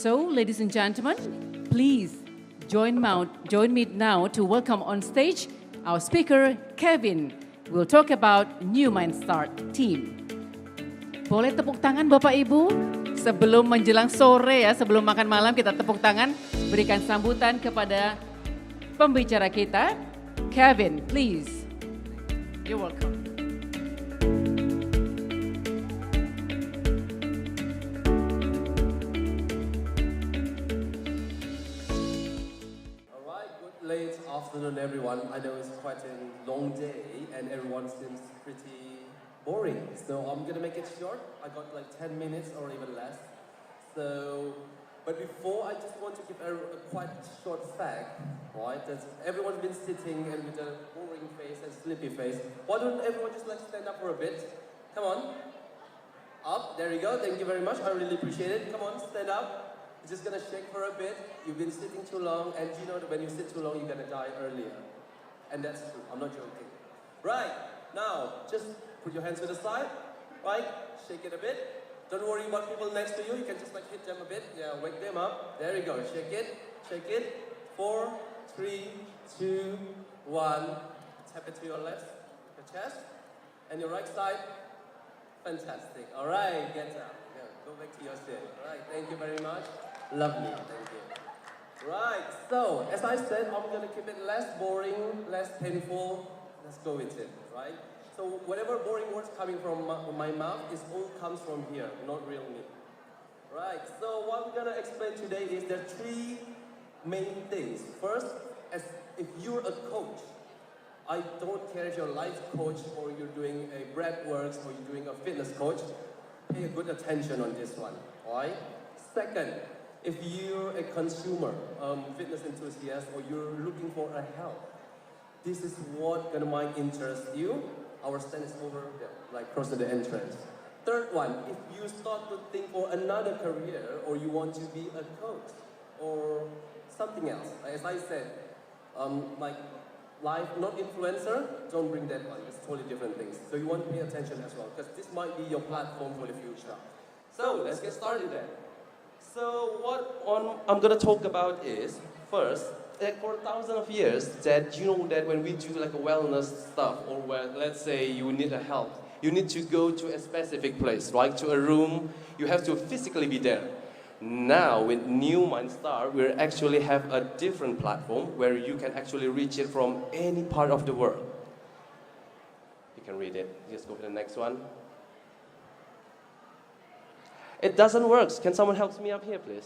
So, ladies and gentlemen, please join me now to welcome on stage our speaker, Kevin. We'll talk about Newmindstart Team. Boleh tepuk tangan Bapak Ibu? Sebelum menjelang sore ya, sebelum makan malam kita tepuk tangan, berikan sambutan kepada pembicara kita, Kevin, please. You're welcome. Late afternoon, everyone. I know it's quite a long day and everyone seems pretty boring. So I'm gonna make it short. I got like 10 minutes or even less. But before, I just want to give a quite short fact, right? That everyone's been sitting and with a boring face and sleepy face. Why don't everyone just like stand up for a bit? Come on. Up, there you go. Thank you very much. I really appreciate it. Come on, stand up. Just gonna shake for a bit. You've been sitting too long, and you know that when you sit too long, you're gonna die earlier. And that's true, I'm not joking. Right, now, just put your hands to the side, right? Shake it a bit. Don't worry about people next to you, you can just like hit them a bit. Yeah, wake them up. There you go, shake it, shake it. 4, 3, 2, 1. Tap it to your left, your chest, and your right side. Fantastic, all right, get up. Yeah, go back to your seat. All right, thank you very much. Lovely, thank you. Right, so as I said, I'm gonna keep it less boring, less painful. Let's go with it, right? So whatever boring words coming from my mouth, it all comes from here, not real me. Right, so what I'm gonna explain today is there are 3 main things. First, as if you're a coach, I don't care if you're a life coach or you're doing a breathworks or you're doing a fitness coach, pay a good attention on this one, all right? Second, if you're a consumer, fitness enthusiast, or you're looking for a help, this is what might interest you. Our stand is over there, like close to the entrance. Third one, if you start to think for another career, or you want to be a coach, or something else, as I said, like life, not influencer, don't bring that one. It's totally different things. So you want to pay attention as well, because this might be your platform for the future. So let's get started then. So what I'm gonna talk about is, first, like for thousands of years, that you know that when we do like a wellness stuff, or where, let's say you need a help, you need to go to a specific place, right? To a room, you have to physically be there. Now with Newmindstart, we actually have a different platform where you can actually reach it from any part of the world. You can read it. Just go to the next one. It doesn't work. Can someone help me up here, please?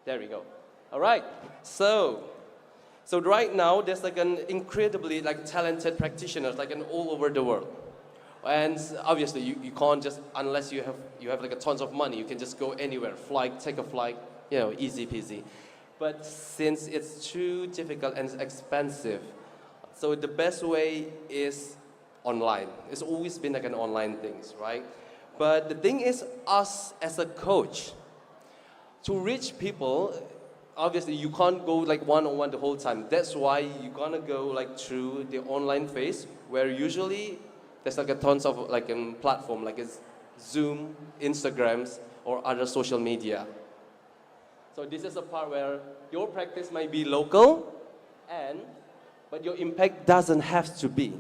There we go. All right. So right now there's like an incredibly like talented practitioners like all over the world. And obviously you can't just, unless you have like a tons of money, you can just go anywhere, take a flight, you know, easy peasy. But since it's too difficult and expensive, so the best way is online. It's always been like an online things, right? But the thing is, us as a coach, to reach people, obviously you can't go like one-on-one the whole time. That's why you're gonna go like through the online phase, where usually there's like a tons of like a platform, like it's Zoom, Instagrams, or other social media. So this is a part where your practice might be local, but your impact doesn't have to be.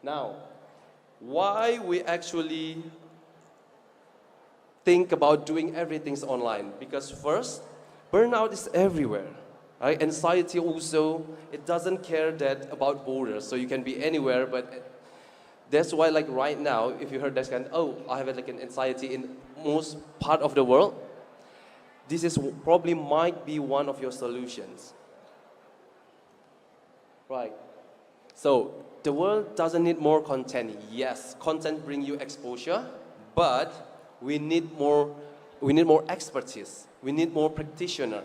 Now, why we actually think about doing everything online? Because first, burnout is everywhere. Right? Anxiety also, it doesn't care about borders, so you can be anywhere, but that's why like right now, if you heard that kind, oh, I have like an anxiety in most part of the world, this is probably might be one of your solutions. Right. So the world doesn't need more content. Yes, content brings you exposure, but we need more expertise. We need more practitioner.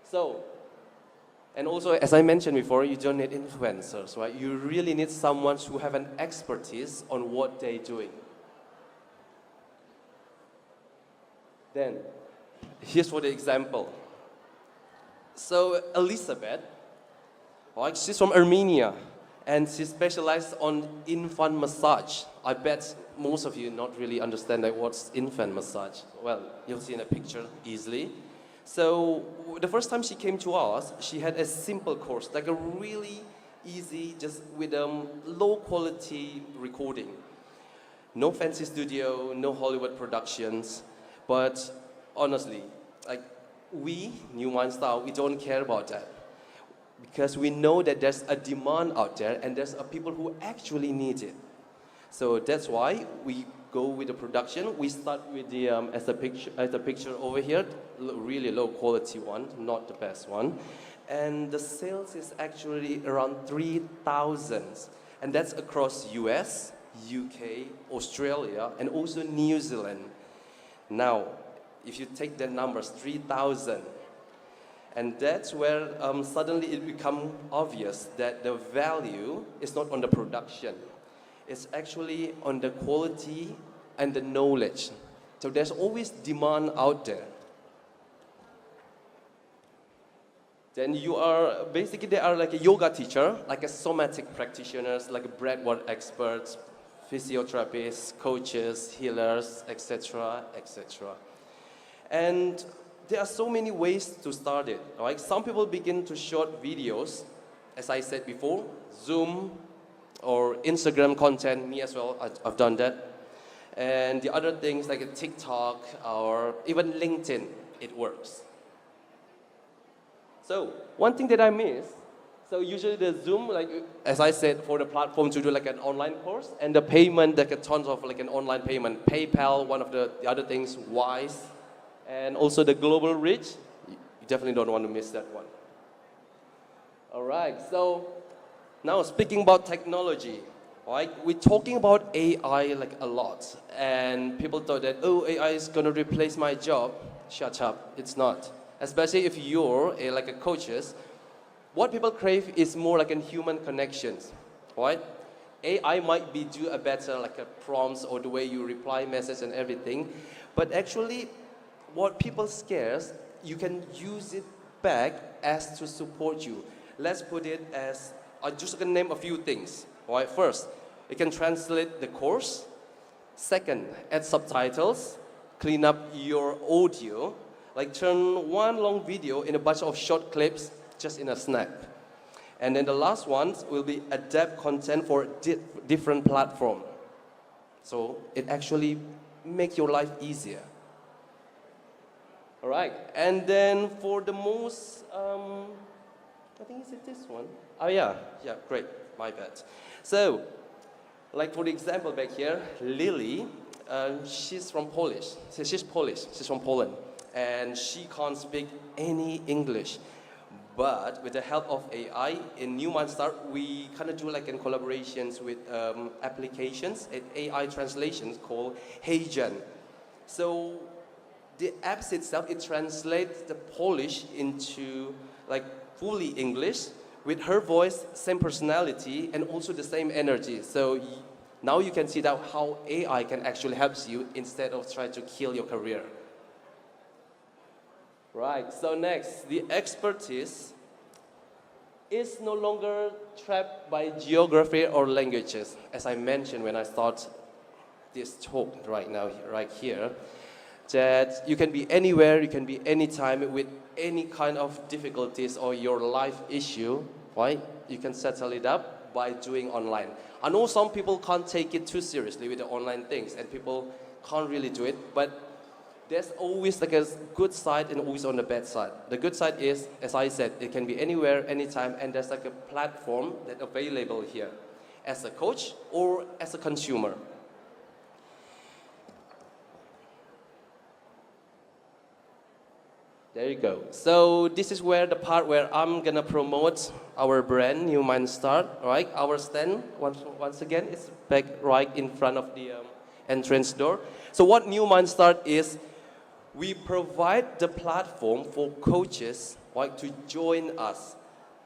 So, and also as I mentioned before, you don't need influencers, right? You really need someone who have an expertise on what they're doing. Then, here's for the example. So Elizabeth, right, she's from Armenia, and she specialized on infant massage. I bet most of you not really understand like what's infant massage. Well, you'll see in a picture easily. So the first time she came to us, she had a simple course, like a really easy, just with low quality recording. No fancy studio, no Hollywood productions, but honestly, like we, Newmindstart, we don't care about that. Because we know that there's a demand out there and there's people who actually need it. So that's why we go with the production. We start with the as the picture over here, really low quality one, not the best one. And the sales is actually around 3,000. And that's across US, UK, Australia, and also New Zealand. Now, if you take the numbers, 3,000, and that's where suddenly it becomes obvious that the value is not on the production. It's actually on the quality and the knowledge. So there's always demand out there. Then you are, basically they are like a yoga teacher, like a somatic practitioners, like a breathwork experts, physiotherapists, coaches, healers, etc., etc. And there are so many ways to start it. Right? Some people begin to shoot videos, as I said before, Zoom or Instagram content, me as well, I've done that. And the other things like a TikTok or even LinkedIn, it works. So one thing that I miss, so usually the Zoom, like as I said, for the platform to do like an online course, and the payment, like a tons of like an online payment, PayPal, one of the other things, Wise, and also the global reach. You definitely don't want to miss that one. All right, so now speaking about technology, right? We're talking about AI like a lot, and people thought that, oh, AI is gonna replace my job. Shut up, it's not. Especially if you're like a coaches, what people crave is more like a human connections, right? AI might be do a better like a prompts or the way you reply message and everything, but actually, what people scares, you can use it back as to support you. Let's put it as, I'm just gonna name a few things, right? First, it can translate the course. Second, add subtitles, clean up your audio, like turn one long video in a bunch of short clips just in a snap. And then the last one will be adapt content for different platform. So it actually makes your life easier. All right, and then for the most, I think is it this one? Oh yeah, great, my bad. So, like for the example back here, Lily, she's from Polish. She's Polish, she's from Poland. And she can't speak any English. But with the help of AI, in Newmindstart, we kind of do like in collaborations with applications, and AI translations called HeyGen. So the apps itself, it translates the Polish into like fully English with her voice, same personality, and also the same energy. So now you can see that how AI can actually help you instead of trying to kill your career. Right, so next, the expertise is no longer trapped by geography or languages. As I mentioned when I start this talk right now, right here, that you can be anywhere, you can be anytime with any kind of difficulties or your life issue, right? You can settle it up by doing online. I know some people can't take it too seriously with the online things and people can't really do it, but there's always like a good side and always on the bad side. The good side is, as I said, it can be anywhere, anytime, and there's like a platform that's available here as a coach or as a consumer. There you go. So this is where the part where I'm gonna promote our brand, Newmindstart, right? Our stand, once again, is back right in front of the entrance door. So what Newmindstart is, we provide the platform for coaches, right, to join us.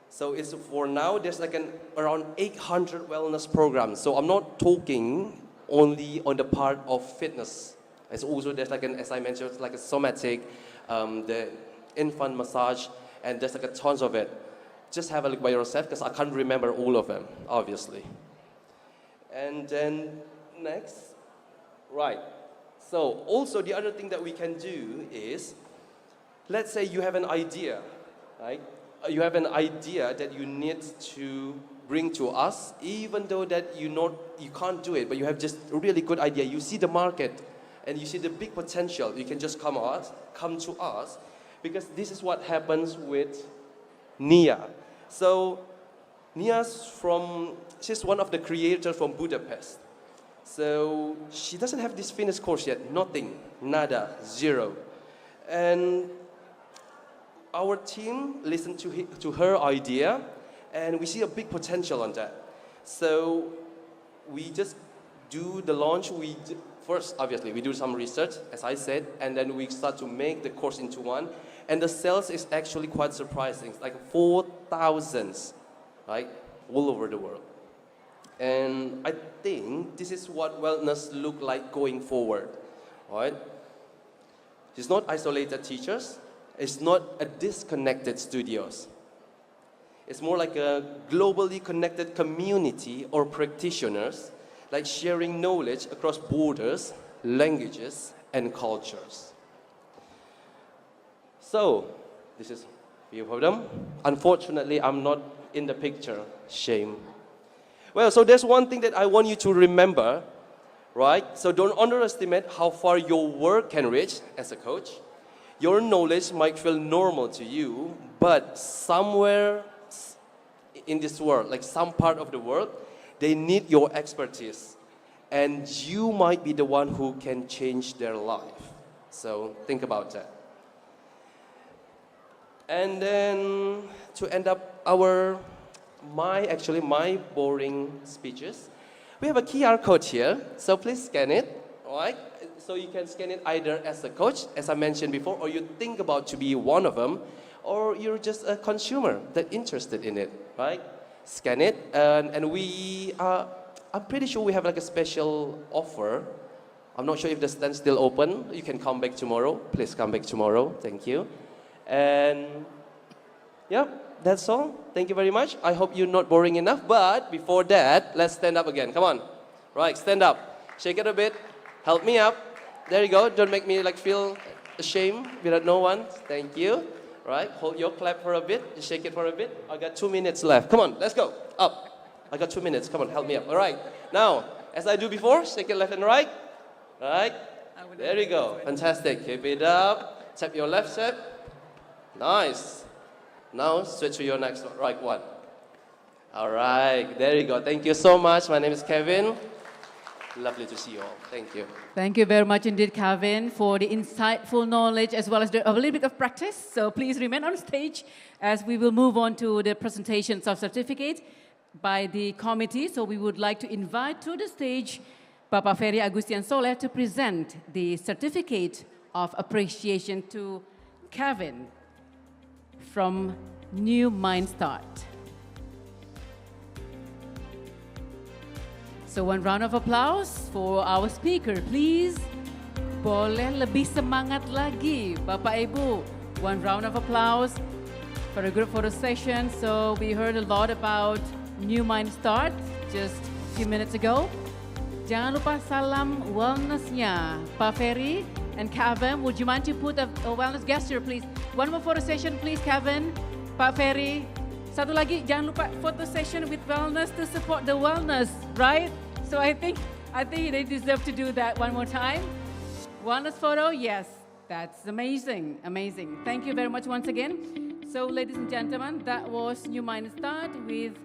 So it's for now, there's like around 800 wellness programs. So I'm not talking only on the part of fitness. It's also, there's like as I mentioned, like a somatic, the infant massage, and there's like a tons of it. just have a look by yourself because I can't remember all of them, obviously. And then next, right. So also the other thing that we can do is, let's say you have an idea, right? You have an idea that you need to bring to us, even though that you can't do it, but you have just a really good idea. You see the market and you see the big potential. You can just come to us, because this is what happens with Nia. So she's one of the creators from Budapest. So she doesn't have this finished course yet, nothing, nada, zero. And our team listened to her idea, and we see a big potential on that. So we just do the launch. First, obviously, we do some research, as I said, and then we start to make the course into one. And the sales is actually quite surprising. It's like 4,000, right, all over the world. And I think this is what wellness look like going forward, right? It's not isolated teachers. It's not a disconnected studios. It's more like a globally connected community or practitioners, like sharing knowledge across borders, languages, and cultures. So, this is a few of them. Unfortunately, I'm not in the picture. Shame. Well, so there's one thing that I want you to remember, right? So don't underestimate how far your work can reach as a coach. Your knowledge might feel normal to you, but somewhere in this world, like some part of the world, they need your expertise. And you might be the one who can change their life. So think about that. And then to end up my boring speeches, we have a QR code here. So please scan it, all right? So you can scan it either as a coach, as I mentioned before, or you think about to be one of them, or you're just a consumer that's interested in it, right? Scan it, and I'm pretty sure we have like a special offer. I'm not sure if the stand's still open. You can come back tomorrow. Please come back tomorrow. Thank you. And yeah, that's all. Thank you very much. I hope you're not boring enough. But before that, let's stand up again. Come on. Right, stand up. Shake it a bit. Help me up. There you go. Don't make me like feel ashamed without no one. Thank you. Right, hold your clap for a bit. Just shake it for a bit. I got 2 minutes left. Come on, let's go. Up. I got 2 minutes. Come on, help me up. All right. Now, as I do before, shake it left and right. Right. There you go. Fantastic. Keep it up. Tap your left step. Nice. Now, switch to your next right one. All right. There you go. Thank you so much. My name is Kevin. Lovely to see you all. Thank you. Thank you very much indeed, Kevin, for the insightful knowledge as well as a little bit of practice. So please remain on stage as we will move on to the presentations of certificate by the committee. So we would like to invite to the stage Papa Ferry Agustian Soleh to present the certificate of appreciation to Kevin from Newmindstart. So one round of applause for our speaker, please. Boleh lebih semangat lagi, Bapak Ibu. One round of applause for a group photo session. So we heard a lot about Newmindstart just a few minutes ago. Jangan lupa salam wellness-nya. Pak Ferry and Kevin, would you mind to put a wellness gesture, please? One more photo session, please, Kevin. Pak Ferry. Satu lagi, jangan lupa photo session with wellness to support the wellness, right? So I think they deserve to do that one more time. Wellness photo, yes, that's amazing, amazing. Thank you very much once again. So ladies and gentlemen, that was Newmindstart with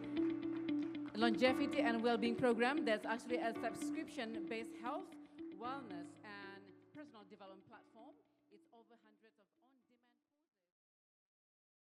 longevity and well-being program. That's actually a subscription-based health, wellness, and personal development platform.